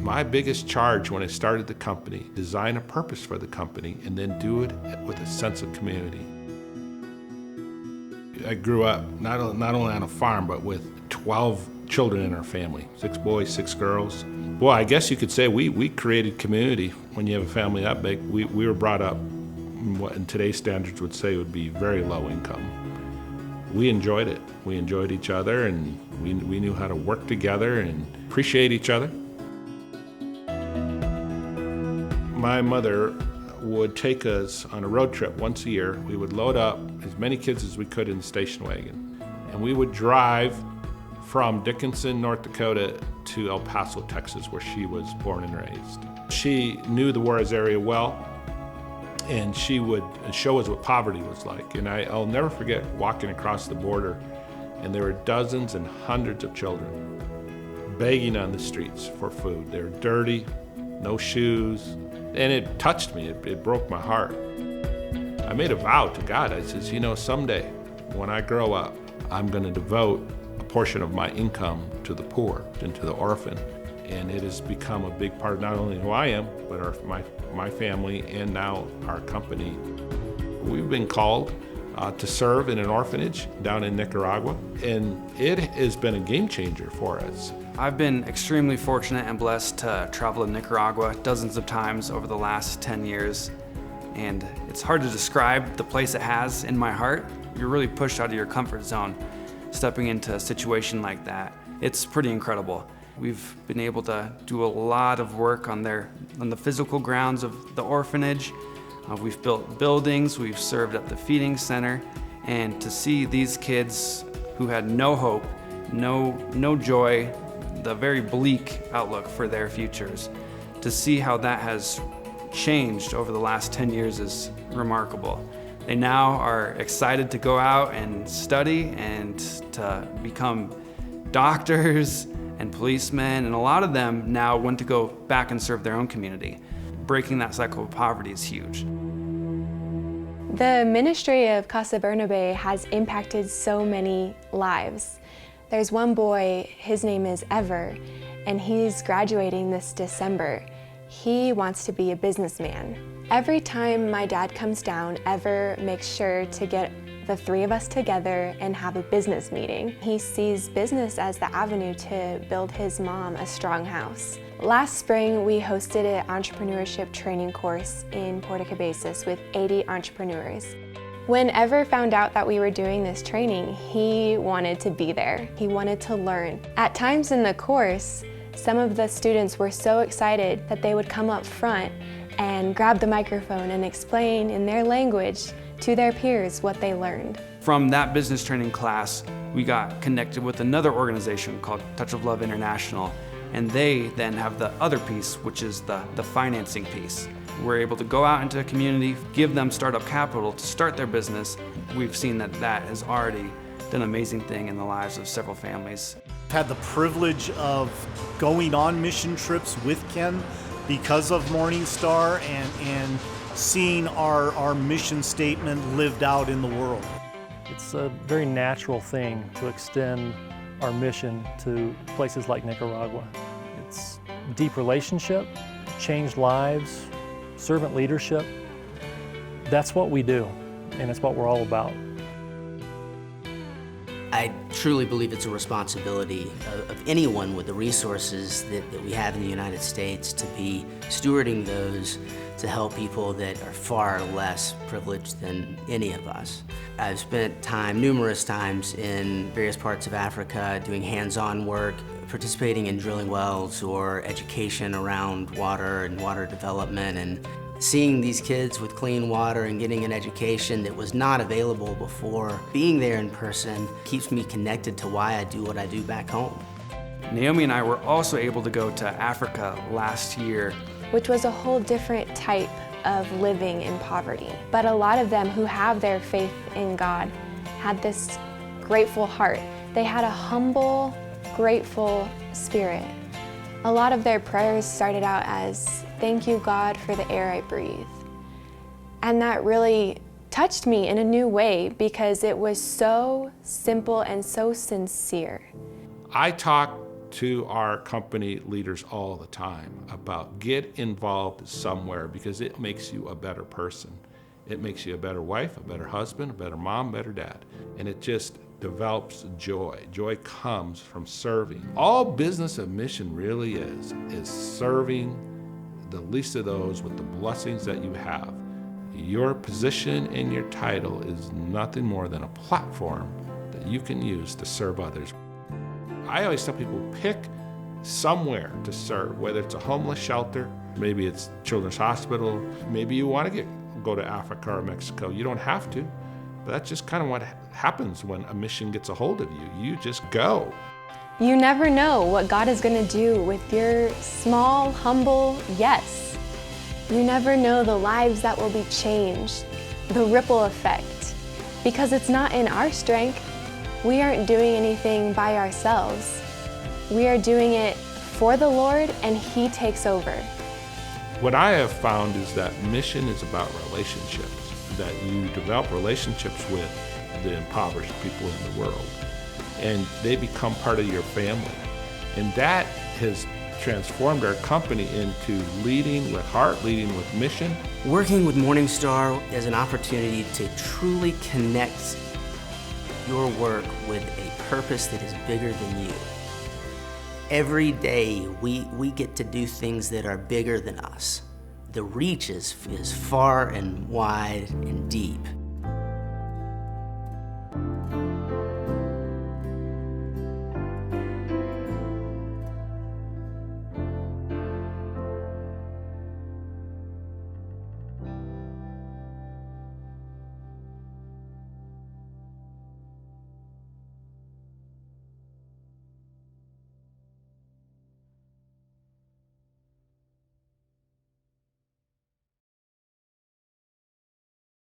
My biggest charge when I started the company, design a purpose for the company and then do it with a sense of community. I grew up not only on a farm, but with 12 children in our family, 6 boys, 6 girls. Well, I guess you could say we created community. When you have a family that big, we were brought up what in today's standards would say would be very low income. We enjoyed it. We enjoyed each other, and we knew how to work together and appreciate each other. My mother would take us on a road trip once a year. We would load up as many kids as we could in the station wagon, and we would drive from Dickinson, North Dakota to El Paso, Texas, where she was born and raised. She knew the Juarez area well, and she would show us what poverty was like. And I'll never forget walking across the border, and there were dozens and hundreds of children begging on the streets for food. They were dirty, no shoes, and it touched me. It broke my heart. I made a vow to God. I says, someday when I grow up, I'm going to devote a portion of my income to the poor and to the orphan. And it has become a big part of not only who I am, but my family and now our company. We've been called to serve in an orphanage down in Nicaragua, and it has been a game changer for us. I've been extremely fortunate and blessed to travel to Nicaragua dozens of times over the last 10 years, and it's hard to describe the place it has in my heart. You're really pushed out of your comfort zone stepping into a situation like that. It's pretty incredible. We've been able to do a lot of work on the physical grounds of the orphanage. We've built buildings, we've served at the feeding center, and to see these kids who had no hope, no joy, the very bleak outlook for their futures, to see how that has changed over the last 10 years is remarkable. They now are excited to go out and study and to become doctors and policemen, and a lot of them now want to go back and serve their own community. Breaking that cycle of poverty is huge. The ministry of Casa Bernabe has impacted so many lives. There's one boy, his name is Ever, and he's graduating this December. He wants to be a businessman. Every time my dad comes down, Ever makes sure to get the 3 of us together and have a business meeting. He sees business as the avenue to build his mom a strong house. Last spring, we hosted an entrepreneurship training course in Puerto Cabezas with 80 entrepreneurs. When Ever found out that we were doing this training, he wanted to be there. He wanted to learn. At times in the course, some of the students were so excited that they would come up front and grab the microphone and explain in their language to their peers what they learned. From that business training class, we got connected with another organization called Touch of Love International, and they then have the other piece, which is the financing piece. We're able to go out into a community, give them startup capital to start their business. We've seen that has already done an amazing thing in the lives of several families. I've had the privilege of going on mission trips with Ken because of MorningStar and seeing our mission statement lived out in the world. It's a very natural thing to extend our mission to places like Nicaragua. It's deep relationship, changed lives, servant leadership. That's what we do, and it's what we're all about. I truly believe it's a responsibility of anyone with the resources that we have in the United States to be stewarding those to help people that are far less privileged than any of us. I've spent time, numerous times, in various parts of Africa doing hands-on work, participating in drilling wells or education around water and water development, and seeing these kids with clean water and getting an education that was not available before. Being there in person keeps me connected to why I do what I do back home. Naomi and I were also able to go to Africa last year, which was a whole different type of living in poverty. But a lot of them who have their faith in God had this grateful heart. They had a humble, grateful spirit. A lot of their prayers started out as, "Thank you, God, for the air I breathe." And that really touched me in a new way because it was so simple and so sincere. I talk to our company leaders all the time about get involved somewhere because it makes you a better person. It makes you a better wife, a better husband, a better mom, better dad. And it just develops joy. Joy comes from serving. All business of mission really is serving the least of those with the blessings that you have. Your position and your title is nothing more than a platform that you can use to serve others. I always tell people, pick somewhere to serve, whether it's a homeless shelter, maybe it's Children's Hospital, maybe you want to go to Africa or Mexico. You don't have to, but that's just kind of what happens when a mission gets a hold of you. You just go. You never know what God is going to do with your small, humble yes. You never know the lives that will be changed, the ripple effect, because it's not in our strength. We aren't doing anything by ourselves. We are doing it for the Lord, and He takes over. What I have found is that mission is about relationships, that you develop relationships with the impoverished people in the world, and they become part of your family. And that has transformed our company into leading with heart, leading with mission. Working with MorningStar is an opportunity to truly connect your work with a purpose that is bigger than you. Every day we get to do things that are bigger than us. The reach is far and wide and deep.